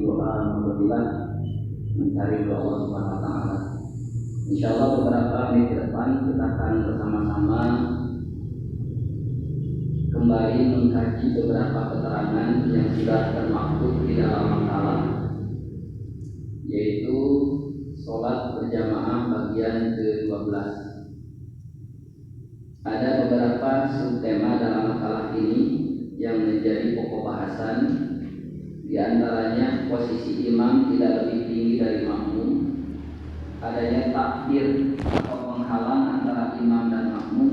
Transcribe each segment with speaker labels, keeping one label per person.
Speaker 1: doa apabila mencari doa Allah Subhanahu wa taala. Insyaallah beberapa menit ke depan kita akan bersama-sama kembali mengkaji beberapa keterangan yang sudah termaktub di dalam makalah, yaitu sholat berjamaah bagian ke-12. Ada beberapa subtema dalam makalah ini yang menjadi pokok bahasan. Di antaranya posisi imam tidak lebih tinggi dari makmum, adanya takbir atau penghalang antara imam dan makmum,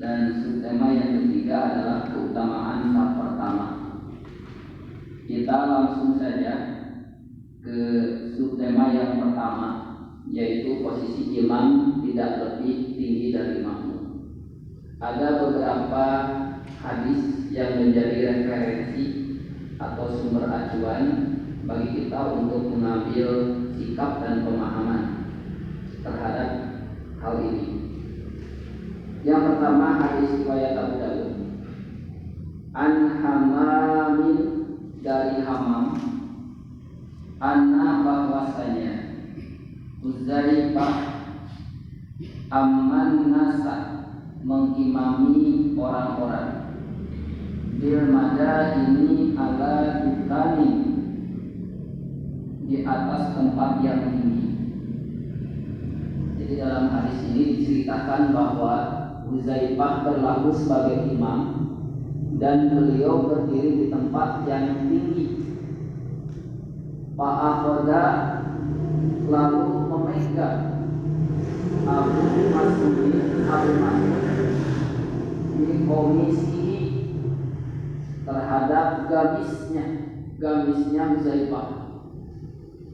Speaker 1: dan subtema yang ketiga adalah keutamaan saf pertama. Kita langsung saja ke subtema yang pertama, yaitu posisi imam tidak lebih tinggi dari makmum. Ada beberapa hadis yang menjadi referensi atau sumber acuan bagi kita untuk mengambil sikap dan pemahaman terhadap hal ini. Yang pertama, hadis riwayat Abu Dawud. An Hamamin, dari Hamam, anna bahwasanya Uzaifah amman nasa, mengimami orang-orang, bil madaini ala dukani, di atas tempat yang tinggi. Jadi dalam hadis ini diceritakan bahwa Uzaifah berlaku sebagai imam dan beliau berdiri di tempat yang tinggi. Fa'akhoda, lalu memegang Abu Mas'ud di komisi terhadap gamisnya Uzaifah.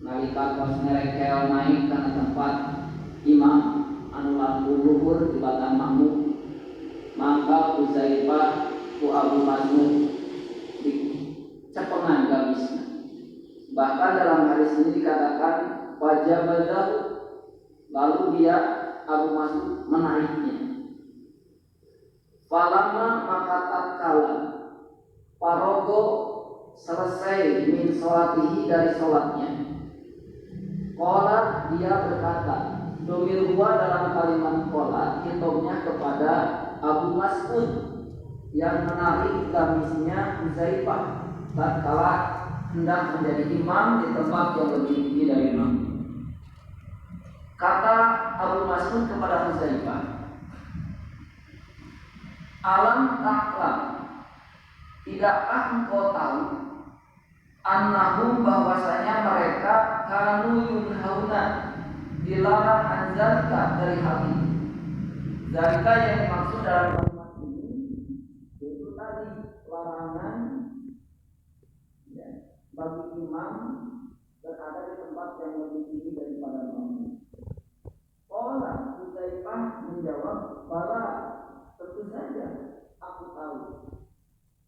Speaker 1: Nalika kos nerekel naik karena tempat imam anu langkung luhur di batang makmum, maka Uzaifah ku Abu Mas'ud di cepengan gamisnya. Bahkan dalam hadis ini dikatakan wajah badan, lalu dia Abu Mas'ud menaiknya. Falama, maka tatkala parogo selesai min sholatihi, dari sholatnya, qala, dia berkata, domir huwa dalam kalimat qala hitungnya kepada Abu Mas'ud yang menarik gamisnya Uzaifah tatkala hendak menjadi imam di tempat yang lebih tinggi dari imam. Kata Abu Mas'ud kepada Uzaifah, alam ta'lam, tidakkah engkau tahu, annahum, bahwasanya mereka kanu yunhauna, dilarang anzalika, dari hal ini. Zalika yang dimaksud dalam kalimat ini yaitu tadi larangan bagi imam berada di tempat yang lebih tinggi daripada makmum. Qala, Uzaifah menjawab, bala, tentu saja aku tahu.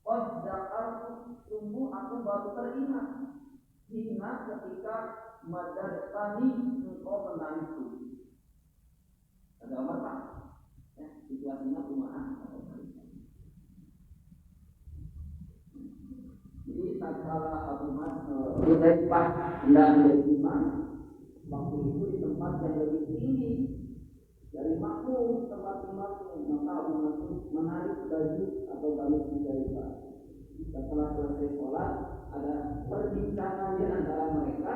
Speaker 1: Qad zakartu, sungguh aku baru teringat, hina ketika madadtani, engkau menarikku. Ada apa tak? Ya, situasinya kumaha atau jadi tatkala Abu Mas'ud Uzaifah hendak menjadi imam, waktu itu di tempat yang lebih tinggi dari makmum, tempat imamnya, maka Abu Mas'ud menarik baju atau gamis Uzaifah. Setelah selesai sholat, ada perbincangan di antara mereka.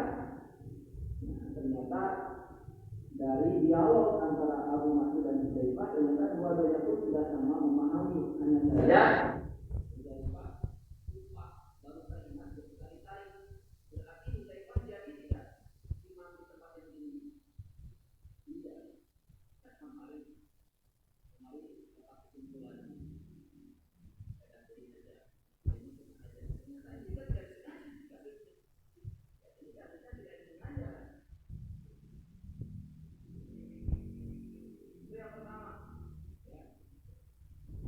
Speaker 1: Nah, ternyata dari dialog antara Abu Mas'ud dan Uzaifah, ternyata dua-duanya pun sudah sama memahami, hanya saja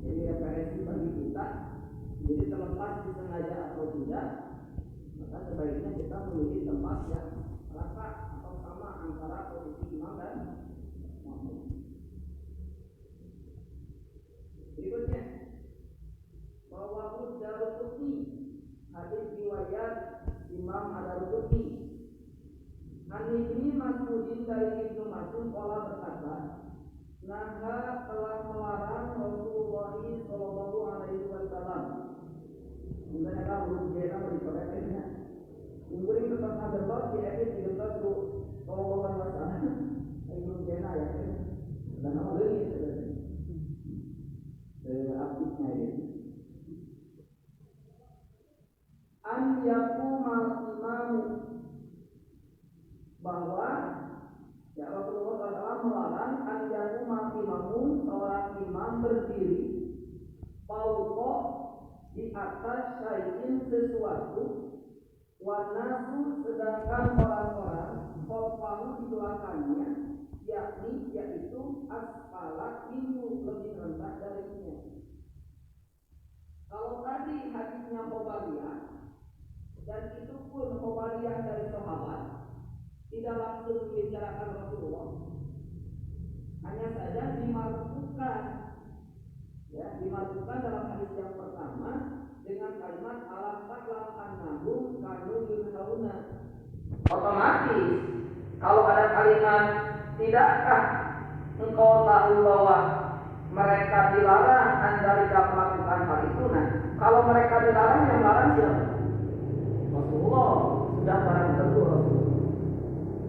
Speaker 1: jadi referensi bagi kita
Speaker 2: Imam Ad-Darqutni. An Ibnu Mas'udin dari Ibnu Mas'ud qala berkata, naha telah melarang Rasulullah sallallahu alaihi wasallam. Sebenarnya kalau dia nama diperhatikan, mungkin tetap ada bos di edit di tempat tu sallallahu alaihi wasallam. Ibnu Jena ya, dan nama lagi aktifnya ini. An yaqumal imamu, bahwa ya Rasulullah SAW melarang an yaqumal imamu, seorang imam berdiri fauqa, di atas syai'in sesuatu, wanasu, sedangkan orang-orang fauqahu di belakangnya, yaitu asfala, minhu, lebih rendah darinya. Kalau tadi hadisnya Khobariyah, dan itu pun Khobariyah dari sahabat, tidak langsung membicarakan Rasulullah, hanya saja dimarfukan, ya, dimarfukan dalam hadis yang pertama dengan kalimat alam taklam annahu kanu yunhauna. Otomatis kalau ada kalimat tidakkah engkau tahu bahwa mereka dilarang andalika melakukan hal itu. Nah, kalau mereka dilarang, yang larang siapa? Rasulullah. Sudah barang tentu Rasulullah.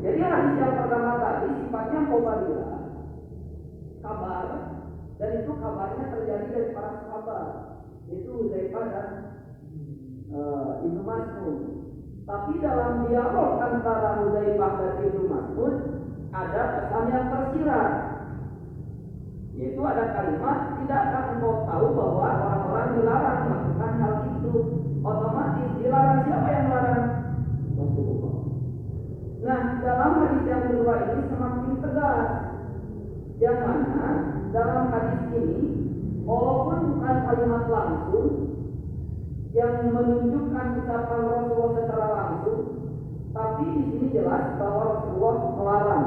Speaker 2: Jadi hadis yang pertama tadi sifatnya khobariyah, kabar, dan itu kabarnya terjadi dari para sahabat, itu Hudzaifah dan Ibnu Mas'ud. Tapi dalam dialog antara Hudzaifah dan Ibnu Mas'ud ada pesan yang tersirat, yaitu ada kalimat, tidakkah engkau tahu bahwa orang-orang dilarang melakukan hal itu. Otomatis dilarang, siapa yang larang? Rasulullah. Nah, dalam hadis yang kedua ini semakin tegas, yang mana dalam hadis ini walaupun bukan kalimat langsung yang menunjukkan ucapan Rasulullah secara langsung, tapi di sini jelas bahwa Rasulullah melarang.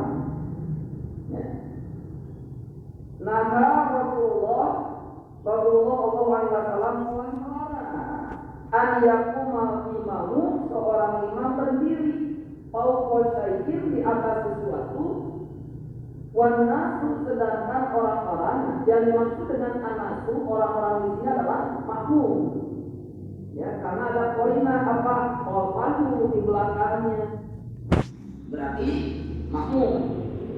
Speaker 2: Ya. Nah, Rasulullah sallallahu alaihi wasallam telah melarang an yaqumal imamu, seorang imam berdiri fauqa syai'in, di atas sesuatu, wan nasu, sedangkan orang-orang, yang dimaksud dengan anasu, orang-orang di sini adalah makmum. Ya, karena ada qarinah apa? Qalbu di belakangnya. Berarti makmum.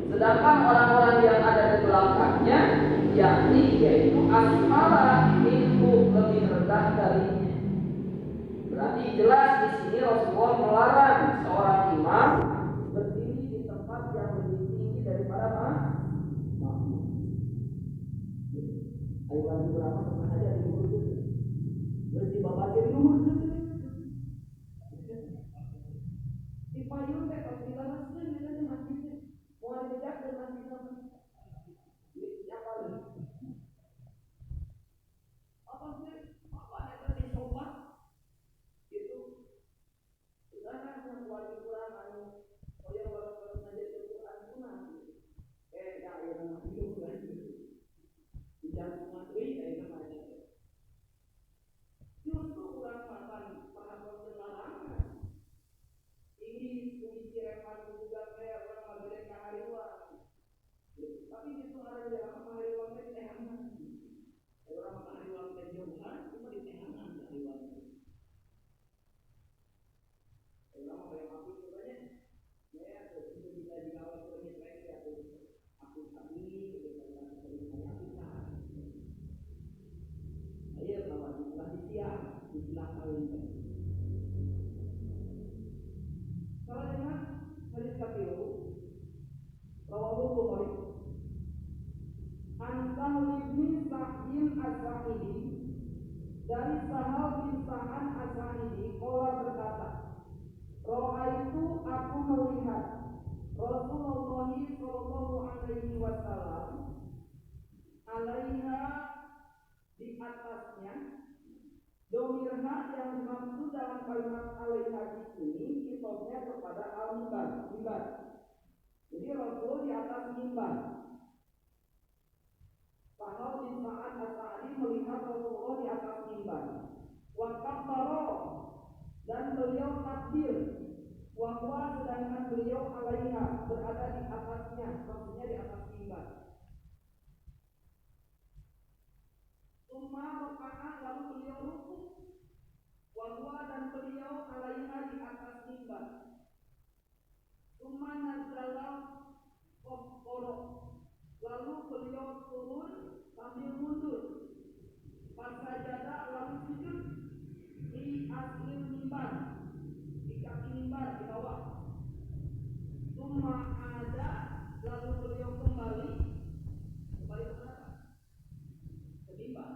Speaker 2: Sedangkan orang-orang yang ada di belakangnya, yaitu asfala, minhu, lebih rendah darinya. Berarti jelas di sini Rasulullah melarang seorang imam berdiri di tempat yang lebih tinggi daripada makmum. Ayo lagi berapa teman aja di luhur itu. Berarti bapak di luhur itu. Di payung teh kalau dilarang sih dia masih mau dijak dan masih sama. Siapa lagi? Apa sih? Apa yang dicoba? Itu sekarang yang wajib kurang anu, oh yang baru saja Quran sunah. Ya yang itu lagi. Tidak mengatui namanya. Justru kurang makan perhatian larangan. Ini kunci reman juga kayak orang maghrib kahariwan. Tapi itu ada di dalam kahariwan teh tehanan. Orang kahariwan teh jauhan, cuma di tehanan kahariwan. Orang yang aku sebenarnya, ya itu bisa dikawal sebagai refleksi aku kami dengan sebenarnya kita. Ayo kawan, mulai siang di belakang ini. Kalau dengan hadis kafir, rawahu Bukhari. An Sahal bin Sa'id As-Sa'idi, dari Sahal bin Sa'ad As-Sa'idi, qala berkata, Ra'aitu, aku melihat Rasulullah sallallahu alaihi wasallam alaiha, di atasnya, domirha yang dimaksud dalam kalimat alaiha ini kitobnya kepada al-mimbar. Jadi Rasul di atas mimbar. Sahal bin Sa'ad As-Sa'idi melihat Rasulullah di atas mimbar. Wa kabbara, dan beliau takbir. Bahwa sedangkan beliau alaiha berada di atasnya, maksudnya di atas mimbar. Summa raka'a lalu beliau rukuk. Wahwa dan beliau alaiha di atas mimbar. Summa nazala qoro. Lalu beliau turun sambil mundur. Fasajada lalu sujud di aslil mimbar, di kaki mimbar di bawah. Summa ada lalu beliau kembali ke mana? Ke mimbar.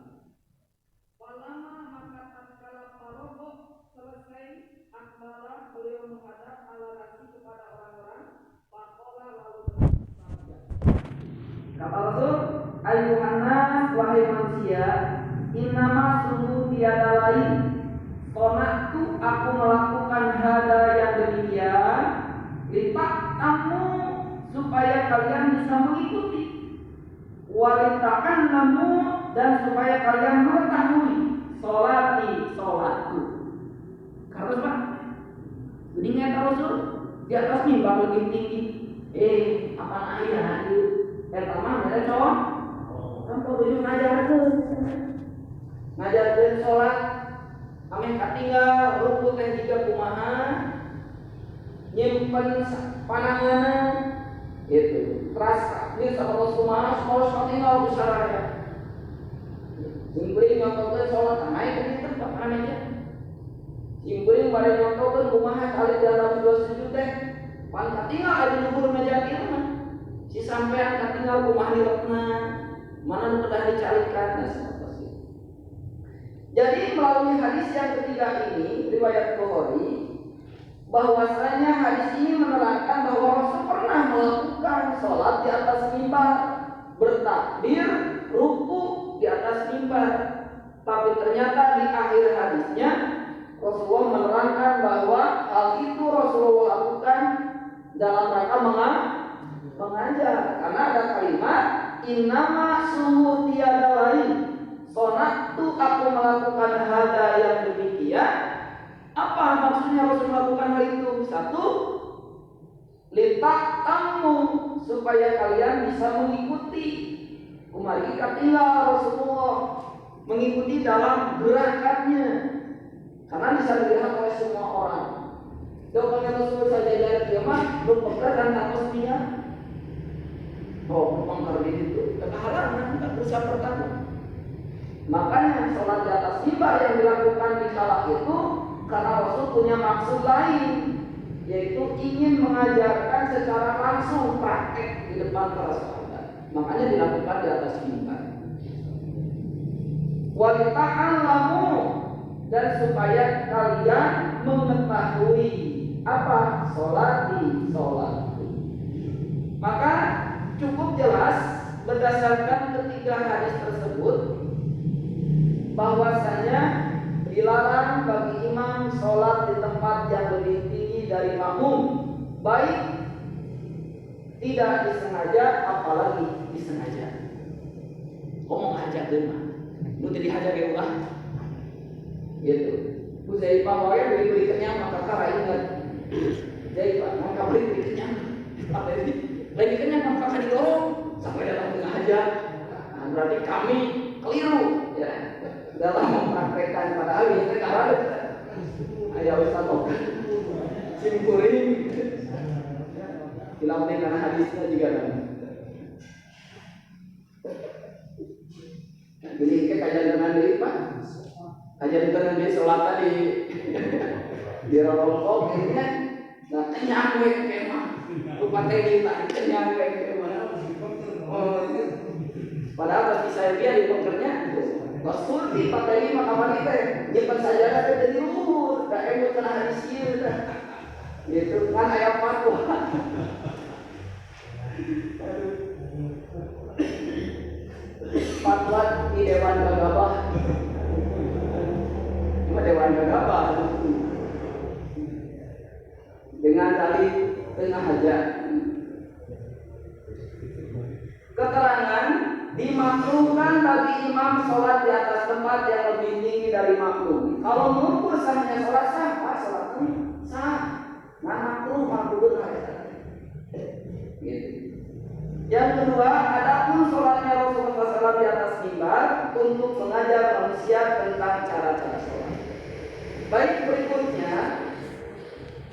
Speaker 2: Walama maka tatkala parogo selesai akbara beliau menghadap ala nasi kepada orang-orang. Pakola lalu bersabda. Kata Rasul, ayuhan nas wahai manusia, innama sungguh tiada lain konaktu aku melakukan hada yang demikian lipat kamu supaya kalian bisa mengikuti, walitakan kamu dan supaya kalian mengetahui sholatku. Karena apa? Jadi nggak Rasul di atas mimbar lebih tinggi. Apa ayah itu? Pertama ada cowok. Kamu perlu ngajarkeun sholat. Amin katinggal ruku teh jiga kumaha nyimpen pananganna gitu. Terasa ini sahabat kumaha sholat katinggal besarnya. Simbring nyontokeun sholat naik ke dieu teh aja. Simbring bari nyontokeun kumaha kali dalam dua sujud teh pan katinggal aya di luhur meja kieu mah. Si sampean katinggal kumaha dilepna mana nu kedah dicarikan seperti. Jadi melalui hadis yang ketiga ini riwayat Bukhari, bahwasanya hadis ini menerangkan bahwa Rasul pernah melakukan sholat di atas mimbar, bertakbir, ruku di atas mimbar. Tapi ternyata di akhir hadisnya Rasulullah menerangkan bahwa hal itu Rasulullah lakukan dalam rangka mengajar, karena ada kalimat innama sungguh tiada lain sonatu aku melakukan hada yang demikian. Apa maksudnya Rasul melakukan hal itu? Satu, litak kamu supaya kalian bisa mengikuti. Kumari katinggal Rasulullah mengikuti dalam gerakannya, karena bisa dilihat oleh semua orang. Doanya Rasul saja dari kiamat berpegang dan takutnya. Berpengkar di situ, kekaharangan, tak usah pertama. Makanya sholat di atas mimbar yang dilakukan di kala itu karena Rasul punya maksud lain, yaitu ingin mengajarkan secara langsung praktek di depan para sahabat. Makanya dilakukan di atas mimbar. Walitakan lamu dan supaya kalian mengetahui apa sholat. Maka cukup jelas berdasarkan ketiga hadis tersebut bahwasanya dilarang bagi imam sholat di tempat yang lebih tinggi dari makmum, baik tidak disengaja apalagi disengaja. Ngomong aja deh mah, lu jadi hajar ya ulah, gitu. Huzaifah wae beri kenyang maka kara ingat. Huzaifah maka beri kenyang, apa ini? Lagi kenyang maka kadi dorong sampai dalam tengah hajar. Nah, berarti kami keliru, ya. Dalam mempraktekkan padahal ini sekarang ayah Ustaz Oka simpuring bilang dengan hadisnya juga kan. Jadi kajian dengan diri Pak, kajian dengan diri sholat tadi di rokok ini, nah kenyang gue kemah, lupa tadi tak kenyang gue kemana. Padahal bagi saya dia di pengkernya Rasul di pakai lima kamar kita nyimpan saja ada jadi luhur, tak emu kena hadis ieu dah. Gitu kan aya fatwa. Fatwa di Dewan Gagabah. Cuma Dewan Gagabah dengan tali tengah hajat. Keterangan dimakruhkan bagi imam sholat di atas tempat yang lebih tinggi dari makmum. Kalau mengukur sahnya sholat sah, sholatnya sah. Nah makruh Yang kedua, adapun sholatnya Rasulullah SAW di atas mimbar untuk mengajar manusia tentang cara-cara sholat. Baik, berikutnya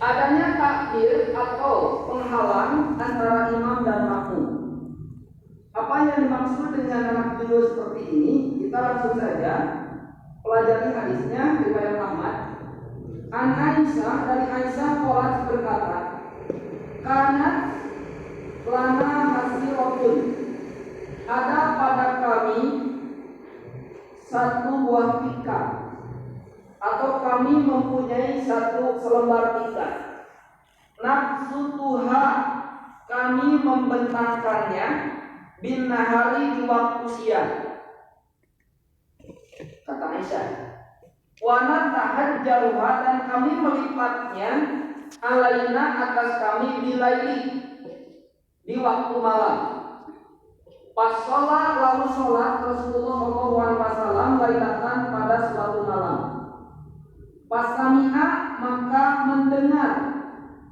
Speaker 2: adanya takbir atau penghalang antara imam dan makmum. Apa yang dimaksud dengan anak video seperti ini? Kita langsung saja pelajari hadisnya riwayat Ahmad. An Aisyah, dari Aisyah qalat berkata, "Kanat lana hasiratun." Ada pada kami satu buah pika, atau kami mempunyai satu selembar pika. Nafsutuha, kami membentangkannya bin nahari di waktu siang. Kata Aisyah, wana tahajjaruha, dan kami melipatnya alaina atas kami bilaili, di waktu malam. Pas sholat, lalu sholat Rasulullah SAW lailatan, pada suatu malam. Pas sami'a, maka mendengar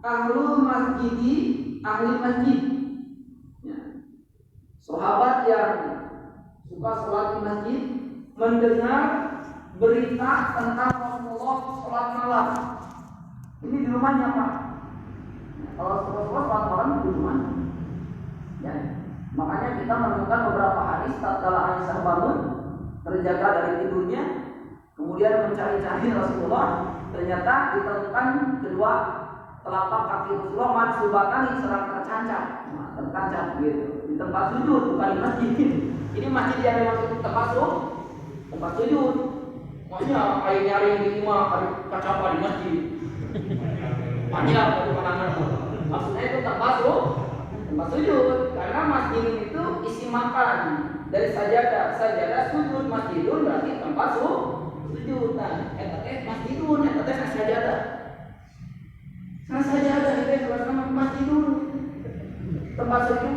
Speaker 2: ahlul masjidi, ahli masjid, ya. Sahabat yang suka sholat di masjid mendengar berita tentang Rasulullah sholat malam. Ini di rumahnya, Pak. Kalau Rasulullah sholat malam di rumah, ya. Makanya kita menemukan beberapa hadis tatkala Aisyah bangun terjaga dari tidurnya, kemudian mencari-cari Rasulullah, ternyata ditemukan kedua telapak kaki Rasulullah mansubatan sedang tercancap gitu, di tempat sujud, bukan di masjid. Ini masjid yang dimaksud tempat sujud. Maksudnya air nyari di rumah ada kacapa di masjid. Panjang itu pandangan. Maksudnya itu tempat sujud, karena masjid itu isi makan dari sajadah sujud, masjidun berarti tempat sujud. Nah, masjidun, sajadah. Sajadah itu sama masjidun, tempat sujud.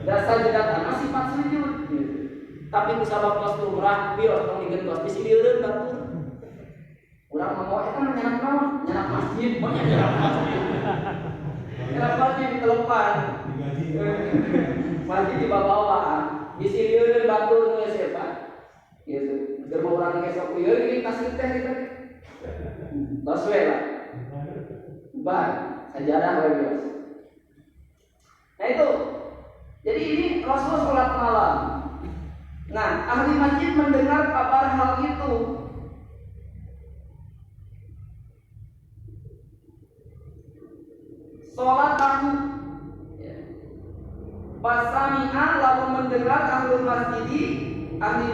Speaker 2: Dasar sajadah tanah sifat sujud. Tapi bisa bapak umrah, biar orang digentos, bisa dieureun batur. Urang mau eta nyanak naon? Nyanak masjid, banyak nyanak masjid. Kenapa di telepan? Masjid di bawah, bisa dieureun batur nu siapa? Gitu. Germa urang geus aku ieu ini kasih teh gitu. Tos we lah. Bar, sajadah we bios. Nah itu. Jadi ini Rasul sholat malam. Nah, ahli masjid mendengar kabar hal itu. Sholat tahu. Pasami'a, lalu mendengar ahli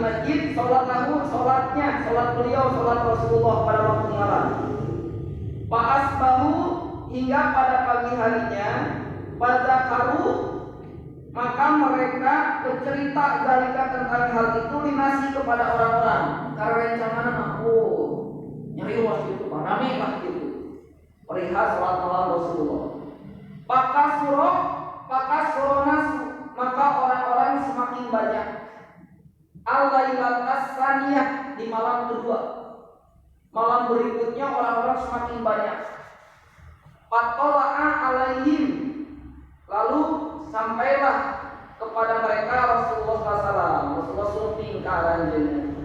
Speaker 2: masjid sholat tahu, sholatnya, sholat beliau, sholat Rasulullah pada waktu malam. Fa'asbahu, hingga pada pagi harinya, fadzakaru, maka mereka bercerita zalika tentang hal itu linasi kepada orang-orang. Karena rencangan nyari waktu itu, rame lah gitu. Perihal sholat malam Rasulullah. Pakasuronas, maka orang-orang semakin banyak. Al-lailatas saniyah, di malam kedua. Malam berikutnya orang-orang semakin banyak. Fatola'a alaihim, lalu sampailah kepada mereka Rasulullah SAW. Rasulullah sumping karanjeunna.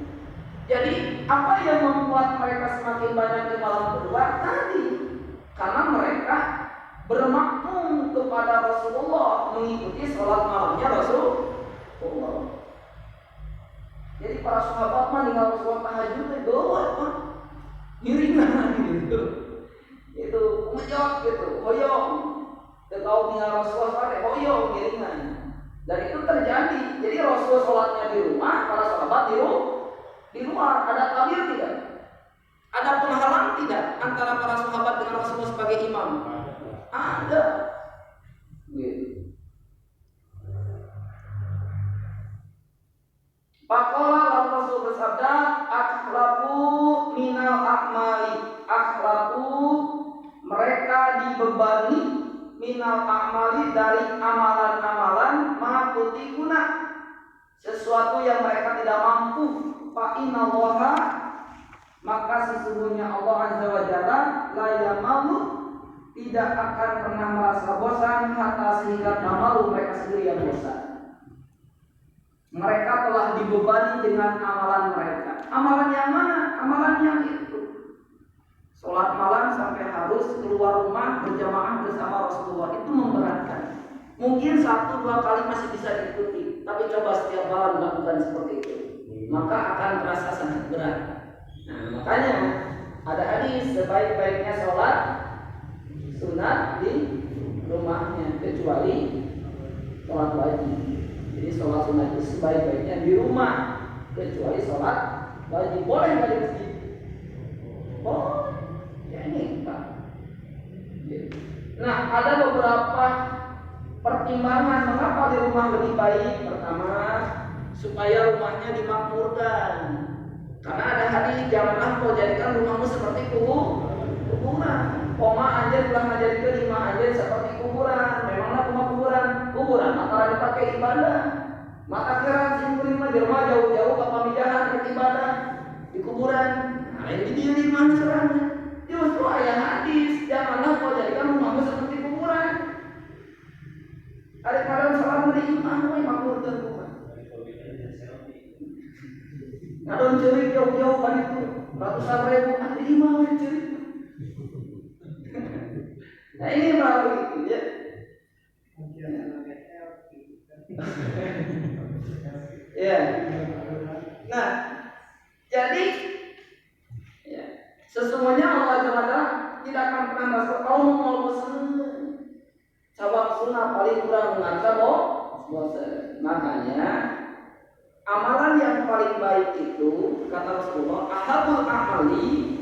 Speaker 2: Jadi apa yang membuat mereka semakin banyak di malam kedua tadi? Karena mereka bermakmum kepada Rasulullah, mengikuti sholat malamnya Rasulullah. Jadi para sahabat mah tinggal sholat tahajud teh doang, ngiringan gitu. Itu ngejot gitu, hoyong. Tahu tinggal Rasulullah teh hoyong ngiringan. Dan itu terjadi. Jadi Rasulullah sholatnya di rumah, para sahabat di luar. Ada takbir tidak? Ada penghalang tidak antara para sahabat dengan Rasulullah sebagai imam? Ada. Gitu. Pakola lalu Rasul bersabda, akhlaku minal a'mali. Akhlaku, mereka dibebani minal a'mali, dari amalan-amalan makutikuna, sesuatu yang mereka tidak mampu. Fa'inallaha, maka sesungguhnya Allah Azza wa Jalla la yamalu, tidak akan pernah merasa bosan hatta sehingga namalu mereka sendiri yang bosan. Mereka telah dibebani dengan amalan mereka. Amalan yang mana? Amalan yang itu. Sholat malam sampai harus keluar rumah berjamaah bersama Rasulullah itu memberatkan. Mungkin 1-2 kali masih bisa diikuti, tapi coba setiap malam melakukan seperti itu, maka akan terasa sangat berat. Nah, makanya ada hadis sebaik-baiknya sholat sunat di rumahnya kecuali sholat wajib. Jadi sholat sunat itu sebaik-baiknya di rumah kecuali sholat wajib. Boleh nggak di masjid? Boleh. Ya ini Pak. Nah, ada beberapa pertimbangan mengapa di rumah lebih baik. Pertama, supaya rumahnya dimakmurkan. Karena ada hadis, janganlah kau jadikan rumahmu seperti kuburan. Koma anjir telah menjadi 5 anjir seperti kuburan. Memanglah rumah kuburan antara dipakai ibadah. Maka kira singkulima jerma jauh-jauh ke pamijahan beribadah di kuburan. Nah, ini dia di masalahnya. Justru ayat hadis, janganlah kau jadikan rumahmu seperti kuburan. Kadang-kadang salam dari imam, makmurkan rumah. Ngadon cerik jauh-jauh kan itu ratusan ribu ada imam yang cerik. Nah ini baru itu ya. Ya. Nah, jadi ya, sesungguhnya Allah Taala tidak akan pernah masuk kalau mau bosan. Cabang sunnah paling kurang mengantar bosan. Makanya amalan yang paling baik itu kata Rasulullah, ahabul amali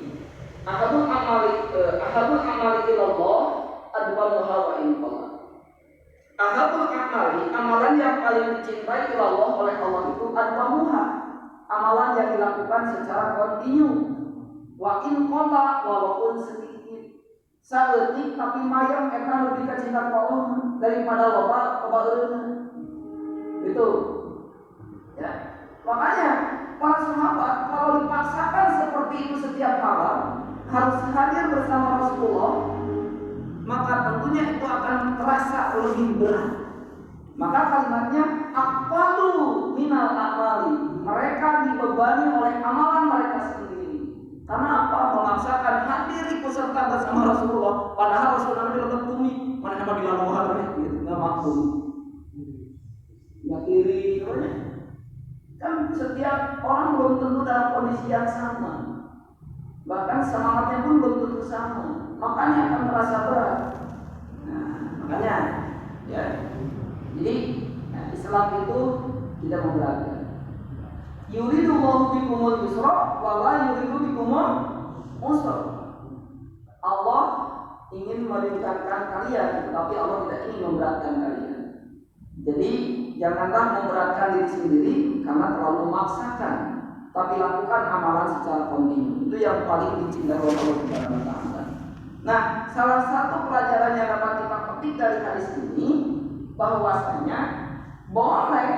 Speaker 2: ilallah adwamuha wa in qalla. Ahabul amali, amalan yang paling dicintai ilallah oleh Allah itu adwamuha, amalan yang dilakukan secara kontinu, wa in qalla, walaupun sedikit saeutik tapi mayang eta lebih kacinta Allah daripada loba kebaeureun. Itu ya, makanya para sahabat kalau dipaksakan seperti itu setiap malam harus hadir bersama Rasulullah, maka tentunya itu akan terasa lebih berat. Maka kalimatnya aqwalu minal amali, mereka dibebani oleh amalan mereka sendiri. Karena apa? Memaksakan hadir ikut serta bersama Rasulullah, padahal Rasulullah di lebat bumi, mana sama di laluhan gitu, nggak mampu. Ya kiri, kan setiap orang belum tentu dalam kondisi yang sama, bahkan semangatnya pun belum tentu sama, makanya akan terasa berat. Nah, makanya ya, jadi Islam itu tidak memberatkan. Yuridullahu bikumul yusra wa la yuridu bikumul usra. Allah ingin meringankan kalian, tetapi Allah tidak ingin memberatkan kalian. Jadi janganlah memberatkan diri sendiri karena terlalu memaksakan, tapi lakukan amalan secara kontinu. Itu yang paling dicintai oleh Allah Subhanahu wa taala. Nah, salah satu pelajaran yang dapat kita petik dari hadis ini bahwasanya boleh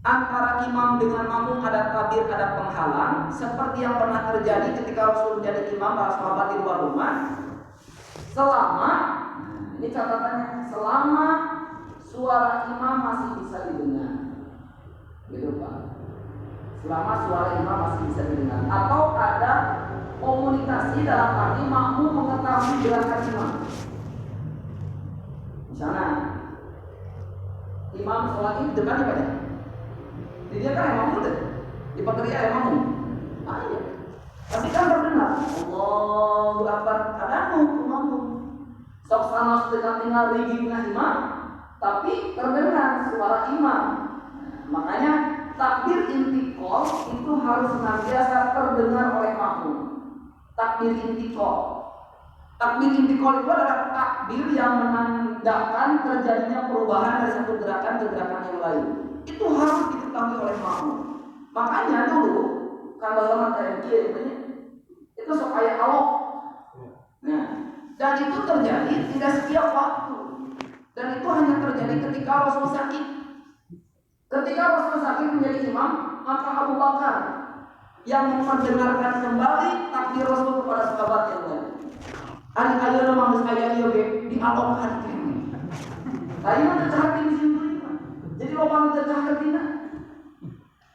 Speaker 2: antara imam dengan makmum ada tabir, ada penghalang, seperti yang pernah terjadi ketika Rasul menjadi imam para sahabat di luar rumah. Selama, ini catatannya, selama suara imam masih bisa didengar, gitu Pak. Selama suara imam masih bisa didengar, atau ada komunikasi dalam arti makmum mengetahui gerakan imam. Misalnya, imam sholat ini depan pada, dia kan imam udah dipanggil imam. Iya. Tapi kan terdengar Allahu Akbar, ada imam. Sok sama sedang tinggal rigidnya imam, tapi terdengar suara imam. Makanya takbir intiqal itu harus senantiasa terdengar oleh makmum. Takbir intiqal. Takbir intiqal itu adalah takbir yang menandakan terjadinya perubahan dari satu gerakan ke gerakan yang lain. Itu harus diketahui oleh makmum. Makanya dulu kalau lama TNI itu supaya Allah. Nah, dan itu terjadi tidak setiap waktu. Dan itu hanya terjadi ketika Rasul sakit. Ketika Rasul sakit menjadi imam, maka Abu Bakar yang mendengarkan kembali takbir Rasul kepada sahabat yang lain. Ayo dialokkan kene. Tadi mah terjadi di sini. Jadi lobang terjadi tina.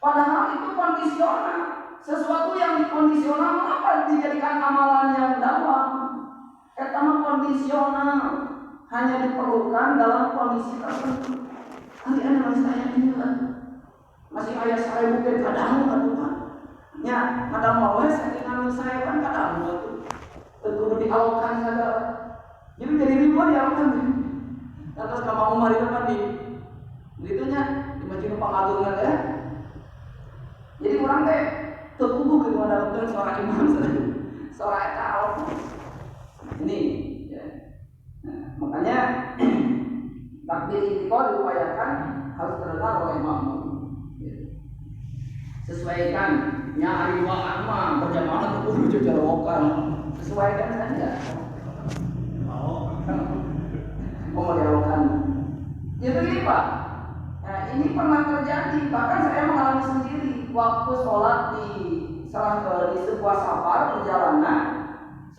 Speaker 2: Padahal itu kondisional. Sesuatu yang dikondisional apa dijadikan amalan yang dalam. Eta mah kondisional. Hanya diperlukan dalam kondisi tertentu. Hari ini masih saya ingat. Masih ayah saya mungkin kadang Tuhan. Ya, kadang mau saking saya kan kadang itu. Tentu dialokkan saja. Jadi ribuan dialokkan. Terus kalau Umar itu kan itunya di masjid pengagungan ya. Jadi orang teh terkubu gitu ada seorang imam seorang eta ini ya. Nah, makanya takbir istiqo diupayakan harus terdengar oleh makmum. Sesuaikan nyari waan mah berjamaah terkubu jajarokan. Sesuaikan saja. Mau dialokkan. Itu ini Pak. Nah, ini pernah terjadi. Bahkan saya mengalami sendiri waktu sholat di sebuah safar perjalanan.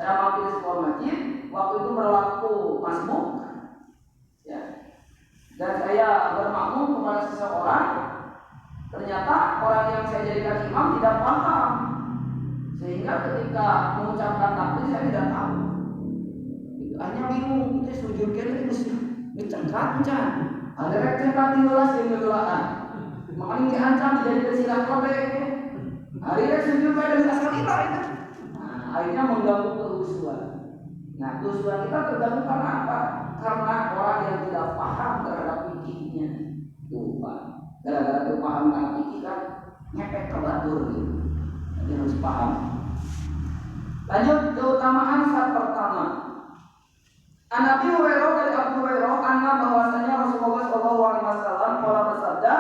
Speaker 2: Saya mampir di sebuah masjid. Waktu itu berlaku masbuk. Ya. Dan saya bermakmum kepada seseorang. Ternyata orang yang saya jadikan imam tidak paham. Sehingga ketika mengucapkan takbir saya tidak tahu. Hanya bingung, itu sujud kene ini cengkat encan. Ada rek cengkat diulas yang gegelaan. Makanya diancam dijadikan silat robek. Hari rek sujud bae dari asal ilah itu. Nah, akhirnya mengganggu kehusuan. Nah, kehusuan kita terganggu karena apa? Karena orang yang tidak paham terhadap fikihnya. Tuh, Pak. Gara-gara itu paham tentang fikih kan ngepek ke batur gitu. Jadi harus paham. Lanjut keutamaan saat pertama. Nabi Hurairah dari Abu Hurairah anna bahwasanya Rasulullah SAW pola bersabda,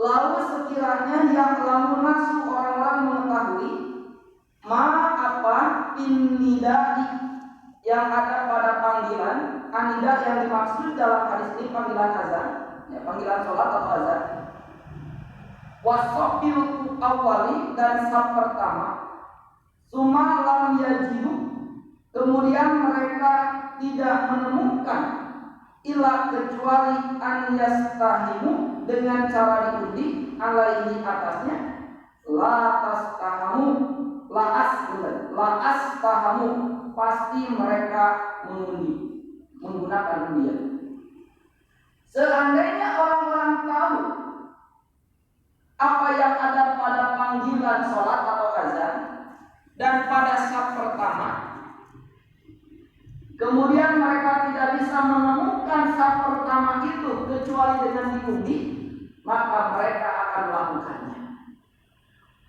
Speaker 2: lalu sekiranya yang lamun nasu orang-orang mengetahui ma apa innidai yang ada pada panggilan, anida yang dimaksud dalam hadis ini panggilan azan, ya panggilan sholat atau azan. Wasobil awali dan sab pertama, summa lam yajidu, kemudian mereka tidak menemukan ilah kecuali an yastahimu dengan cara diundi alaihi atasnya la astahamu pasti mereka mengundi menggunakan undian. Seandainya orang-orang tahu apa yang ada pada panggilan sholat atau azan dan pada saf pertama, kemudian mereka tidak bisa menemukan saf pertama itu kecuali dengan diundi, maka mereka akan melakukannya.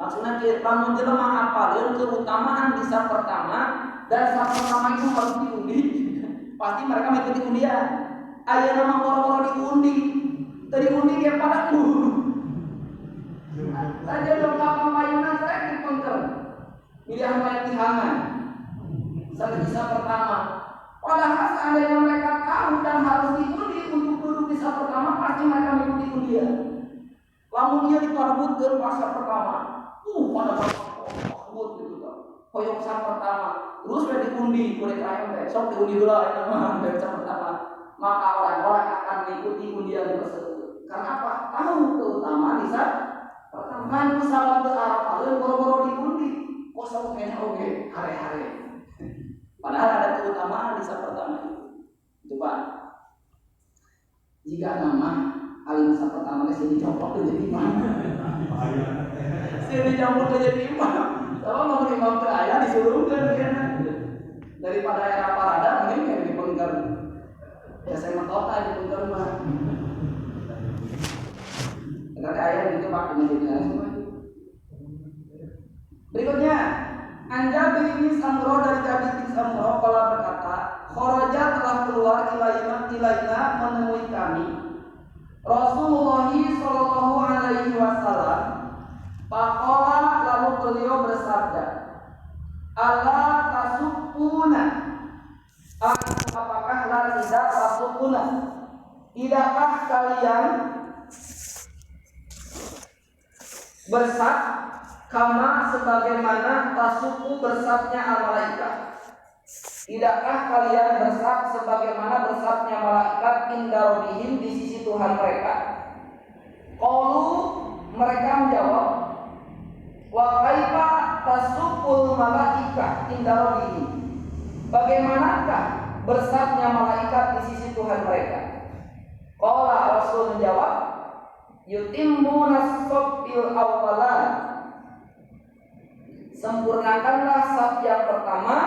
Speaker 2: Maksudnya lamun jelema hafalin keutamaan di saf pertama dan saf pertama itu harus diundi, pasti mereka mengikuti undian. Aya nama boro-boro diundi, teu diundi dia pada saja dong kapal payunan saya dipengker. Pilihan banyak tihangan. Sampai di saf pertama. Padahal seandainya mereka tahu dan harus diundi untuk duduk di saf pertama, pasti mereka mengikuti undian. Lamun dia diparbutkeun pas saf pertama, pada parbut gitu kan. Hoyong saf pertama, terus udah diundi, boleh kayang teh, sok diundi dulu itu mah dari saf pertama. Maka orang-orang akan mengikuti undian tersebut. Karena apa? Tahu keutamaan di saf pertama. Kan salam teu arapaleun boro-boro diundi, kosong kene oge hare-hare. Padahal ada keutamaan di saf pertama itu. Coba jika nama alim saf pertama sih dicoplok jadi imam. Sih dicoplok jadi imam. Kalau mau imam teh aya disuruhkeun kan. Daripada era parada mending kayak dipengker. Ya saya mah dipengker mah. Karena ayat itu pakai menjadi semua. Berikutnya Anja bin Samro dari Jabir bin Samro kala berkata, kharaja telah keluar ilaina menemui kami Rasulullah sallallahu alaihi wasallam. Faqala lalu beliau bersabda, ala tasukuna, apakah la tidak tasukuna? Tidakkah kalian bersab kama sebagaimana tasuku bersabnya al-malaikat. Tidakkah kalian bersab sebagaimana bersabnya malaikat inda rabbihim di sisi Tuhan mereka? Qalu, mereka menjawab, wa kaifa tasukul malaika inda rabbihim? Bagaimanakah bersabnya malaikat di sisi Tuhan mereka? Qala, Rasul menjawab, yutimmunas safil awwalan, sempurnakanlah saf yang pertama,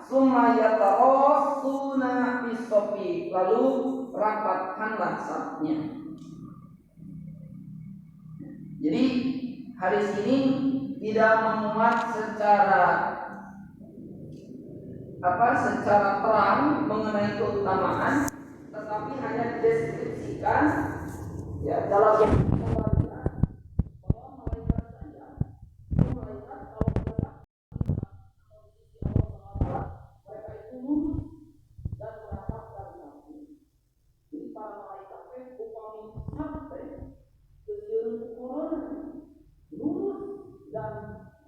Speaker 2: summa yatarasuna bisofi, lalu rapatkanlah safnya. Jadi hadis ini tidak memuat secara terang mengenai keutamaan, tetapi hanya dideskripsikan ya dalam pembahasan bahwa malaikat saja, malaikat kalau mereka itu lurus dan merapat dari nafsu. Jadi para malaikat upami sampai ke seluruh ukuran lurus dan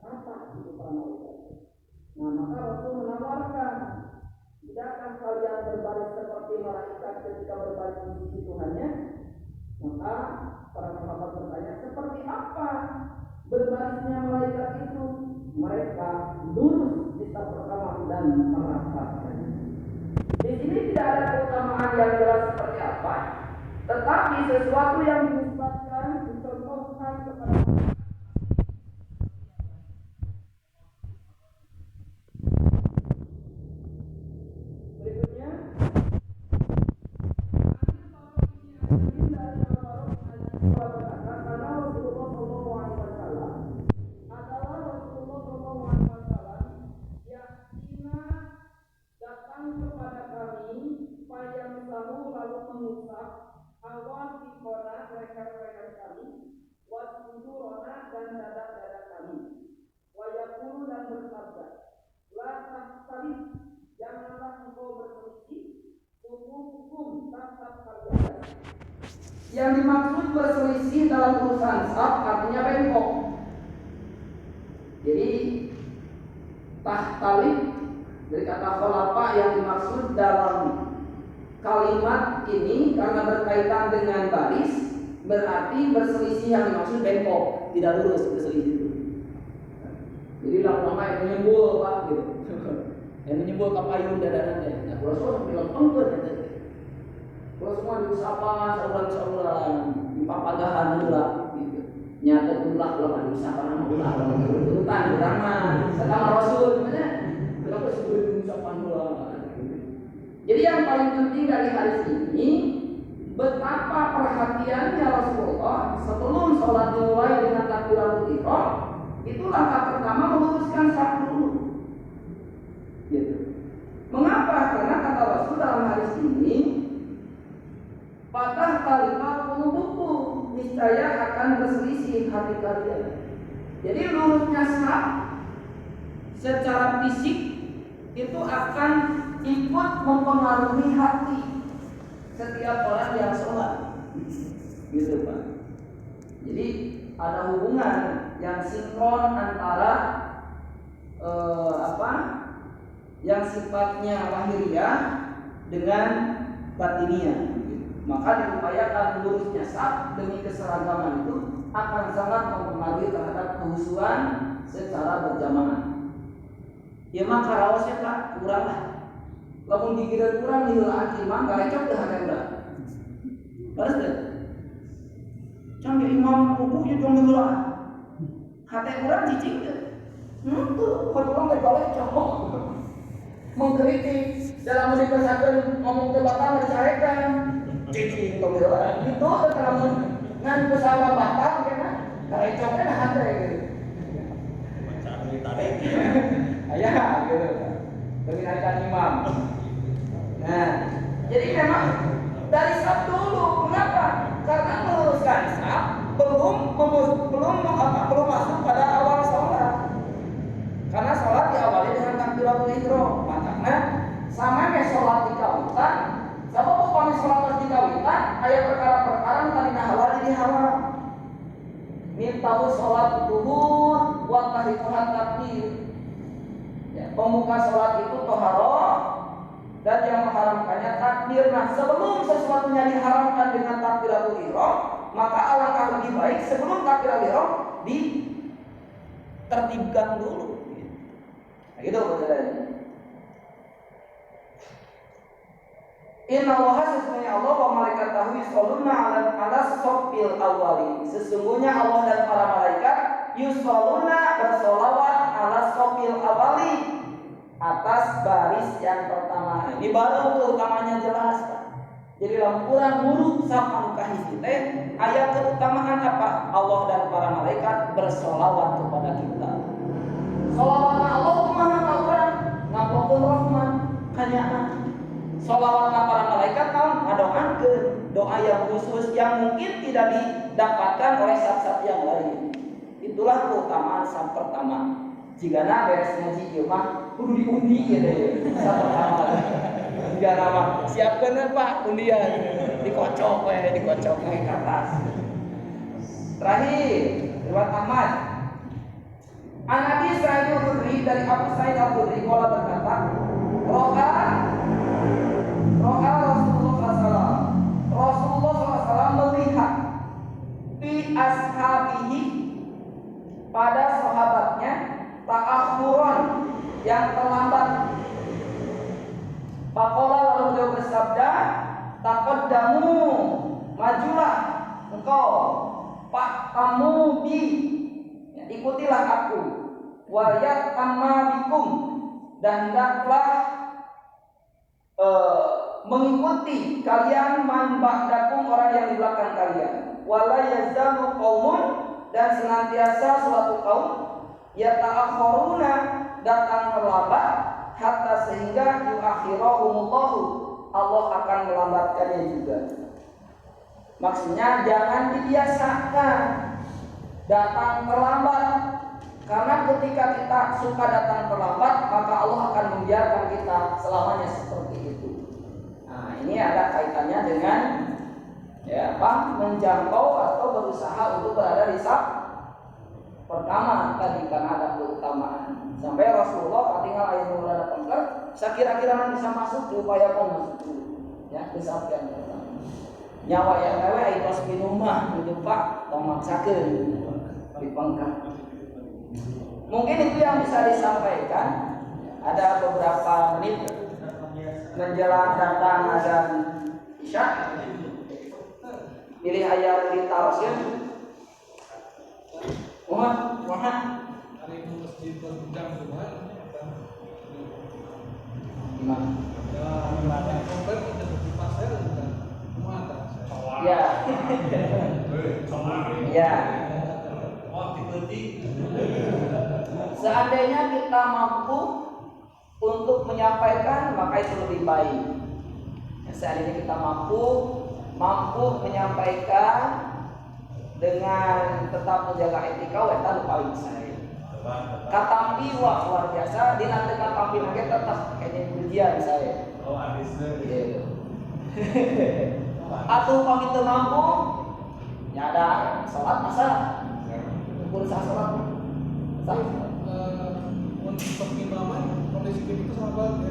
Speaker 2: rapat itu para malaikat. Nah, maka Rasul menawarkan, tidakkah kalian berbaris seperti malaikat ketika berbaris di sisi Tuhannya? Maka para sahabat bertanya, seperti apa berbarisnya malaikat itu? Mereka lurus di saf pertama dan merapatkan. Di sini tidak ada keutamaan yang jelas seperti apa, tetapi sesuatu yang dinisbatkan, dicontohkan kepada yang dimaksud berselisih dalam urusan saf artinya bengkok. Jadi tahtalif dari kata khalafa yang dimaksud dalam kalimat ini karena berkaitan dengan baris, berarti berselisih yang dimaksud bengkok, tidak lurus berselisih itu. Jadi lama-lama yang menyembul Pak gitu. Yang menyembul kapayun dadanannya. Nah, Rasul bilang pengker gitu. Kalau semua diusahakan sauran-sauran di papagahan ulah gitu. Nyata ulah kalau diusahakan sama ulah urutan drama sama Rasul gimana? Berapa sebelum diusahakan ulah. Jadi yang paling penting dari hadis ini, betapa perhatiannya Rasulullah sebelum sholat dimulai dengan takbiratul ihram, itu langkah pertama meluruskan saf dulu. Gitu. Mengapa? Karena kata Rasul dalam hadis ini, patah kalimat qulubuku, niscaya akan berselisih hati kalian. Jadi lurusnya saf secara fisik itu akan ikut mempengaruhi hati setiap orang yang sholat, gitu Pak. Jadi ada hubungan yang sinkron antara yang sifatnya lahiriah dengan batiniah. Maka diupayakan lurusnya saf demi keseragaman itu akan sangat mempengaruhi terhadap kehusuan secara berjamaah. Ya maka rawasnya Pak kurang lah. Lamun dikira kurang hilang imam garecok dah ada. Balas deh. Cang imam ruku itu hilang. Hati kurang cicing deh. Tuh orang balik cokok. Mengkritik dalam menibaskan ngomong kebatan dicarekan. Cicing itu hilang. Itu kalau ngan pesawat batal kan? Garecoknya dah ada gitu. Mencari tarik. Ayah gitu. Mengingatkan imam. Nah, jadi memang dari saf dulu. Kenapa? Karena meluruskan saf belum masuk pada awal sholat. Karena sholat diawali dengan takbiratul ihram. Makanya sama kayak sholat di kawitan. Siapa pokoknya sholat di kawitan, ayat perkara-perkara tadi nahawali diharam. Mintahu sholat duhur, buat tahikuhan takbir. Ya, pemuka sholat itu toharoh, takbirna sebelum sesuatunya diharamkan dengan takbiratul ihram, maka alangkah lebih baik sebelum takbiratul ihram ditertibkan dulu. Nah, gitu perbedaannya. Inna Allaha sesungguhnya Allah wa malaikatahu yusholluna ala sofil awwali. Sesungguhnya Allah dan para malaikat yusholluna bersolawat ala sofil awwali, atas baris yang pertama. Ini baru keutamanya jelas, Pak. Jadi kurang guru sapa kahiji teh ayat keutamaan apa? Allah dan para malaikat bersolawat kepada kita. Solawat Allah kumaha ka urang? Ngabokeun rahmat kanyaan. Solawat para malaikat naon? Ngadoakeun doa yang khusus yang mungkin tidak didapatkan oleh sab-sab yang lain. Itulah keutamaan sab pertama. Jika beres ngaji ieu mah kudu diundi ya deh. Sab pertama. Jika nama siapkeun Pak undian dikocok ke atas. Terakhir, riwayat Ahmad. An-Nabi Sa'id al-Khudri dari Abu Sa'id al-Khudri qala berkata, Rasulullah SAW melihat fi ashabihi pada sahabatnya ta'akhuran yang terlambat. Faqala lalu beliau bersabda, taqaddamu, majulah engkau, pak kamu bi, ya, ikutilah aku, wayat amma bikum, dan hendaklah mengikuti kalian man ba'dakum, orang yang di belakang kalian. Wala yazalu qaumun, dan senantiasa suatu kaum yata'akhiruna, datang terlambat, hatta sehingga yuakhirahumullahu, Allah akan melambatkannya juga. Maksudnya jangan dibiasakan datang terlambat, karena ketika kita suka datang terlambat, maka Allah akan membiarkan kita selamanya seperti itu. Nah, ini ada kaitannya dengan menjangkau atau berusaha untuk berada di saf pertama tadi, karena ada keutamaan. Sampai Rasulullah ketika ayat mulai datangkan, saya kira-kira bisa masuk, diupayakan masuk dulu, ya, di saf yang pertama. Nyawa yang lewe itu harus minumah, itu Pak, tong maksakeun dipengkak. Mungkin itu yang bisa disampaikan. Ada beberapa menit menjelang datang azan Isya. Pilih ayat di tafsir. Mohon.
Speaker 3: Hari itu masjid bergudang Tuhan.
Speaker 2: Gimana?
Speaker 3: Ya, kompen kita di pasar bukan kemana?
Speaker 2: Ya. Ya. Seandainya kita mampu untuk menyampaikan, maka itu lebih baik. Seandainya kita mampu menyampaikan dengan tetap menjaga etika, eta nu paling saya. Katampi luar biasa, di nanti katampi lagi tetap kayaknya ujian saya.
Speaker 3: Oh, habisnya.
Speaker 2: Iya. Atau kalau kita mampu, ya ada sholat masa, berusaha sholat.
Speaker 3: Untuk imaman kondisi itu sahabat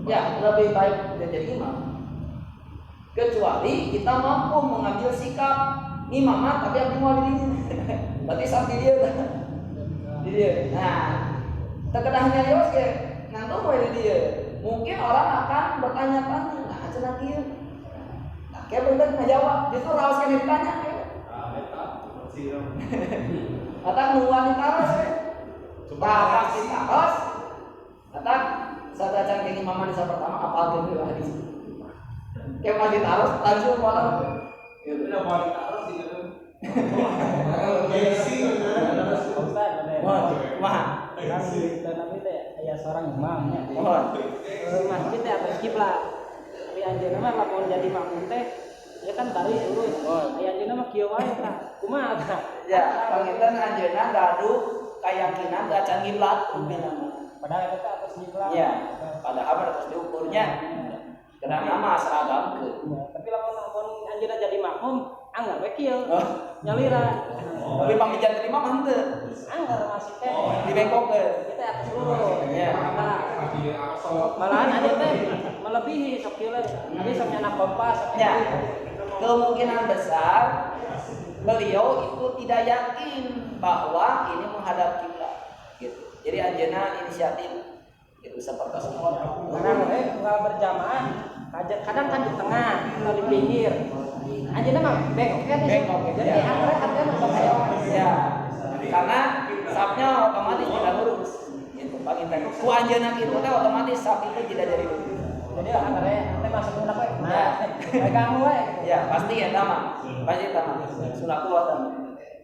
Speaker 2: ya lebih baik jadi imam, kecuali kita mampu mengambil sikap imaman tapi aku mau diri berarti sampai dia nah terkedahnya yos ke nanti mau dia mungkin orang akan bertanya-tanya nah cenah kieu nah kayak bener ngajawab justru raos kan ditanya atau nuan taros pas ditaros atau saat cangking imaman di pertama apa gitu hadis kayak pas ditaros langsung malah
Speaker 3: itu udah mau ditaruh sih kan
Speaker 4: Wah, kan di tanah itu ya seorang imam ya. Masjid ya atau kiblat. Tapi anjeunna mah lamun jadi makmum teh ya kan tari lurus. Aya anjeunna mah kieu wae tah. Kumaha tah?
Speaker 2: Ya, pangitan anjeunna gaduh keyakinan gacan kiblat umpamana.
Speaker 4: Padahal eta atas kiblat.
Speaker 2: Ya, padahal harus diukurnya. Karena nama seragam ke.
Speaker 4: Tapi lamun anjeunna jadi makmum anggar we kieu. Nyalira.
Speaker 5: Tapi pamijan terima mah henteu.
Speaker 4: Anggar masih teh.
Speaker 5: Dibengkokeun.
Speaker 4: Kita atas lurus.
Speaker 5: Ya.
Speaker 4: Malahan aja teh melebihi sok kieu. Tadi sok nyana kompas.
Speaker 5: Ya. Kemungkinan besar beliau itu tidak yakin bahwa ini menghadap kiblat gitu. Jadi anjeunna inisiatif itu seperti itu.
Speaker 4: Kadang enggak berjamaah, kadang kan di tengah atau di pinggir. Anjeunna mah bengok kan.
Speaker 5: Bengok,
Speaker 4: Jadi
Speaker 5: ya.
Speaker 4: anggar kan dia mah kayak
Speaker 5: Ya. Karena sapnya otomatis tidak lurus. Gitu. Bagi teh ku anjeunna kitu teh otomatis sap itu tidak jadi lurus.
Speaker 4: jadi anggarnya teh masuk unak we.
Speaker 5: Ya.
Speaker 4: Nah, pegang we.
Speaker 5: Ya, pasti eta mah. Pasti eta mah. Sunatullah eta mah.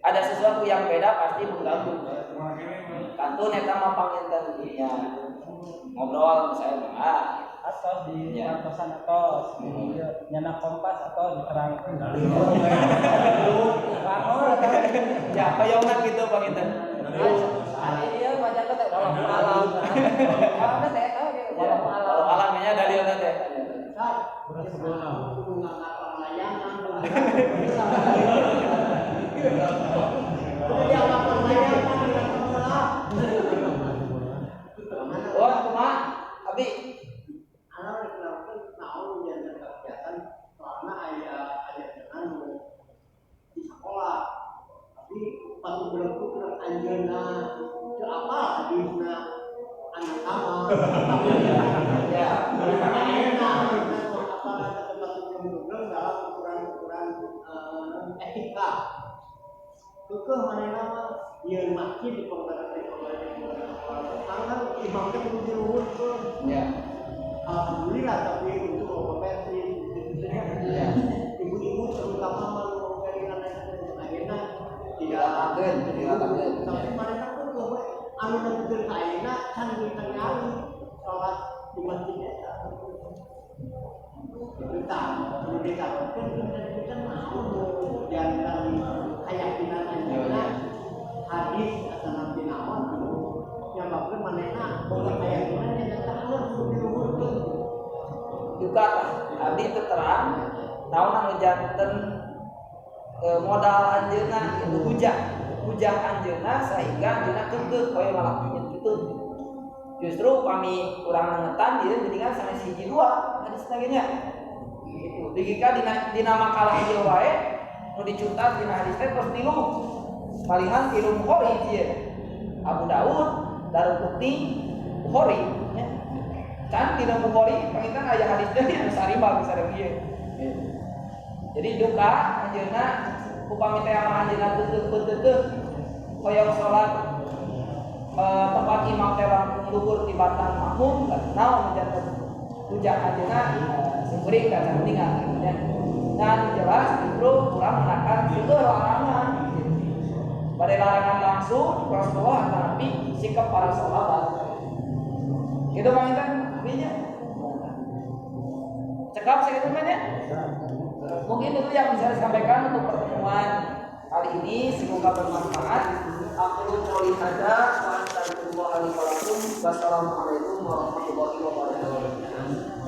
Speaker 5: Ada sesuatu yang beda pasti mengganggu. Kantun eta mah panginten ya. Ngobrol saya mah
Speaker 4: Atau di
Speaker 5: Ya.
Speaker 4: kosan atau nyana kompas atau di terang. Bangun atau
Speaker 5: ya kayaknya gitu panginten.
Speaker 4: hari dia baca teh walau alam. Kalau teh tahu ge walau alam.
Speaker 5: Kalau alamnya dari eta teh. Oh, kumaha? Abi ya.
Speaker 6: Kekeh manehna mah ieu masjid di pembarat tangan imamnya kudu diluhurkeun.
Speaker 5: Ya.
Speaker 6: Alhamdulillah tapi untuk kompetensi
Speaker 5: Ya.
Speaker 6: ibu-ibu terutama mau keringan akhirnya tidak
Speaker 5: Dilatakeun.
Speaker 6: tapi mereka pun bahwa anu nangkeun ka ayeuna can ditangali salat di masjid eta. Kita kudu dikatakan kita mau jangan keyakinan anjeunna hadis atau nabi naon yang bagus manehna boga keyakinan yang tahan kudu diluhurkeun.
Speaker 5: Juga abdi teu terang tahunan ngejanten modal anjeunna itu hujah anjeunna sehingga anjeunna keukeuh koyo ngalakukeun kitu. Justru kami kurang nangetan ieu geuningan sanes hiji dua hadis nagenya. Gitu. Digika dina makalah ieu wae nu dicutat dina hadis teh tos 3. Palingan 3 Bukhari ieu. Abu Daud, Daruqutni, Bukhari nya. Can dina Bukhari panginten aya hadis teh anu sarima bisa dieu. Jadi duka anjeunna upami teh mah anjeunna keukeuh hoyong salat tempat imam teh langkung luhur di batang makmum naon menjanten hujah anjeunna seuring ka sampingan ya. Dan jelas justru kurang menakan juga larangan. Pada larangan langsung Rasulullah atau Nabi sikap para sahabat. Gitu Bang Intan, abinya. Cekap saya itu ya. Mungkin itu yang bisa disampaikan untuk pertemuan kali ini, semoga bermanfaat. Aku qouli hadza wa astaghfirullah li wa lakum. Wassalamualaikum warahmatullahi wabarakatuh.